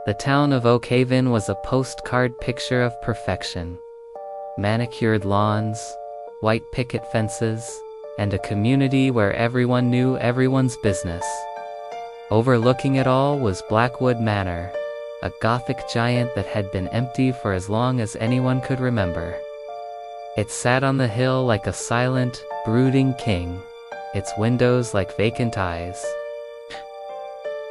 The town of Oak Haven was a postcard picture of perfection. Manicured lawns, white picket fences, and a community where everyone knew everyone's business. Overlooking it all was Blackwood Manor, a Gothic giant that had been empty for as long as anyone could remember. It sat on the hill like a silent, brooding king, its windows like vacant eyes.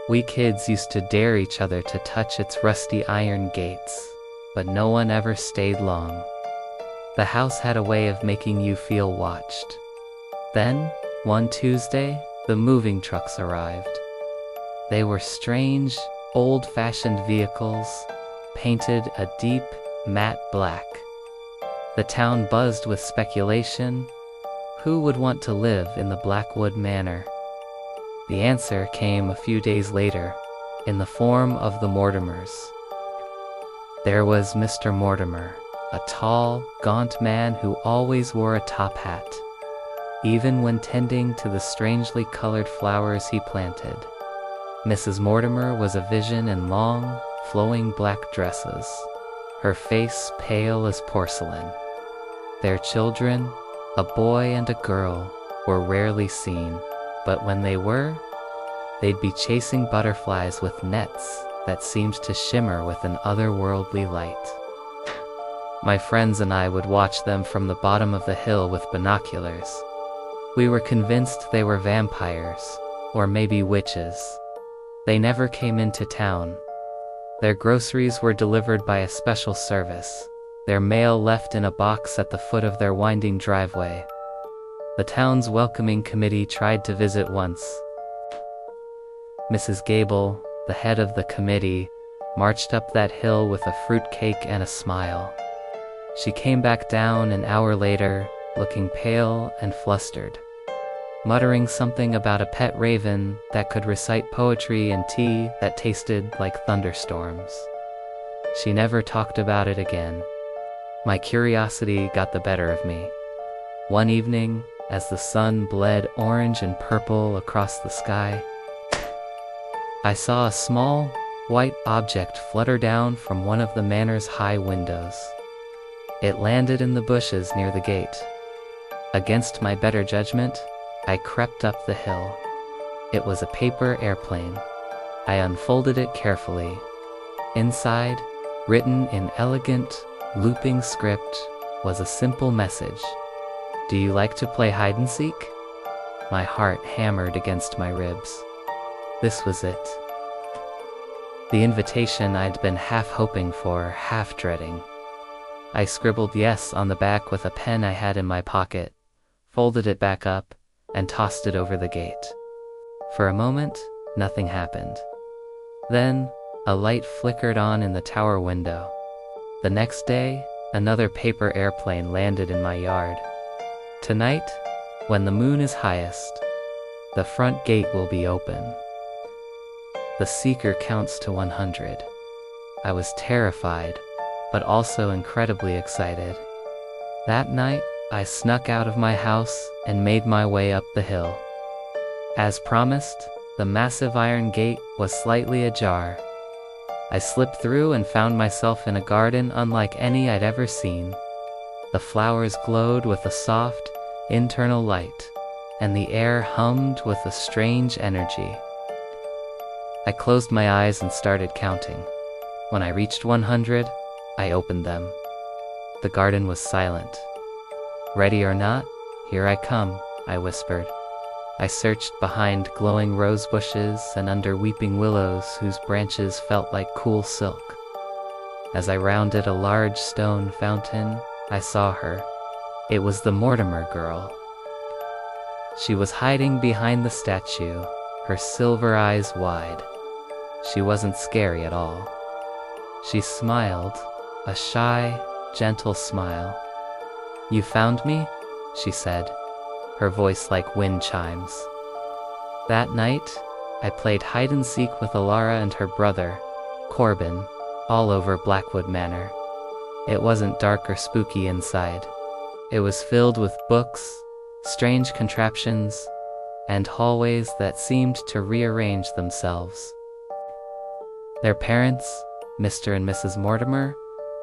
We kids used to dare each other to touch its rusty iron gates, but no one ever stayed long. The house had a way of making you feel watched. Then, one Tuesday, the moving trucks arrived. They were strange, old-fashioned vehicles, painted a deep, matte black. The town buzzed with speculation. Who would want to live in the Blackwood Manor? The answer came a few days later, in the form of the Mortimers. There was Mr. Mortimer, a tall, gaunt man who always wore a top hat, even when tending to the strangely colored flowers he planted. Mrs. Mortimer was a vision in long, flowing black dresses, her face pale as porcelain. Their children, a boy and a girl, were rarely seen, but when they were, they'd be chasing butterflies with nets that seemed to shimmer with an otherworldly light. My friends and I would watch them from the bottom of the hill with binoculars. We were convinced they were vampires, or maybe witches. They never came into town. Their groceries were delivered by a special service, their mail left in a box at the foot of their winding driveway. The town's welcoming committee tried to visit once. Mrs. Gable, the head of the committee, marched up that hill with a fruitcake and a smile. She came back down an hour later, looking pale and flustered, muttering something about a pet raven that could recite poetry and tea that tasted like thunderstorms. She never talked about it again. My curiosity got the better of me. One evening, as the sun bled orange and purple across the sky, I saw a small, white object flutter down from one of the manor's high windows. It landed in the bushes near the gate. Against my better judgment, I crept up the hill. It was a paper airplane. I unfolded it carefully. Inside, written in elegant, looping script, was a simple message. "Do you like to play hide-and-seek?" My heart hammered against my ribs. This was it. The invitation I'd been half hoping for, half dreading. I scribbled yes on the back with a pen I had in my pocket, folded it back up, and tossed it over the gate. For a moment, nothing happened. Then, a light flickered on in the tower window. The next day, another paper airplane landed in my yard. Tonight, when the moon is highest, the front gate will be open. The seeker counts to 100. I was terrified, but also incredibly excited. That night, I snuck out of my house and made my way up the hill. As promised, the massive iron gate was slightly ajar. I slipped through and found myself in a garden unlike any I'd ever seen. The flowers glowed with a soft, internal light, and the air hummed with a strange energy. I closed my eyes and started counting. When I reached 100, I opened them. The garden was silent. "Ready or not, here I come," I whispered. I searched behind glowing rose bushes and under weeping willows whose branches felt like cool silk. As I rounded a large stone fountain, I saw her. It was the Mortimer girl. She was hiding behind the statue, her silver eyes wide. She wasn't scary at all. She smiled, a shy, gentle smile. "You found me?" she said, her voice like wind chimes. That night, I played hide-and-seek with Alara and her brother, Corbin, all over Blackwood Manor. It wasn't dark or spooky inside. It was filled with books, strange contraptions, and hallways that seemed to rearrange themselves. Their parents, Mr. and Mrs. Mortimer,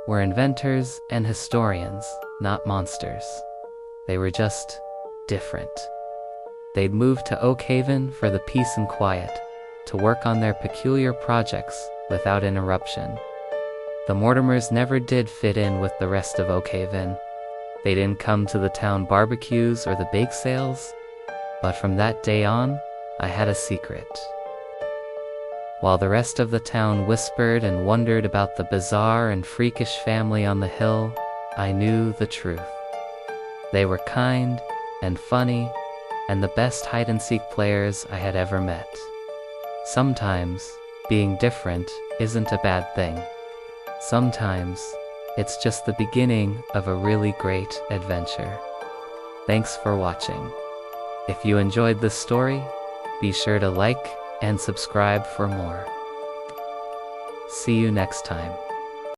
were inventors and historians, not monsters. They were just different. They'd moved to Oak Haven for the peace and quiet, to work on their peculiar projects without interruption. The Mortimers never did fit in with the rest of Oak Haven. They didn't come to the town barbecues or the bake sales, but from that day on, I had a secret. While the rest of the town whispered and wondered about the bizarre and freakish family on the hill, I knew the truth. They were kind and funny, and the best hide-and-seek players I had ever met. Sometimes, being different isn't a bad thing. Sometimes, it's just the beginning of a really great adventure. Thanks for watching. If you enjoyed this story, be sure to like and subscribe for more. See you next time.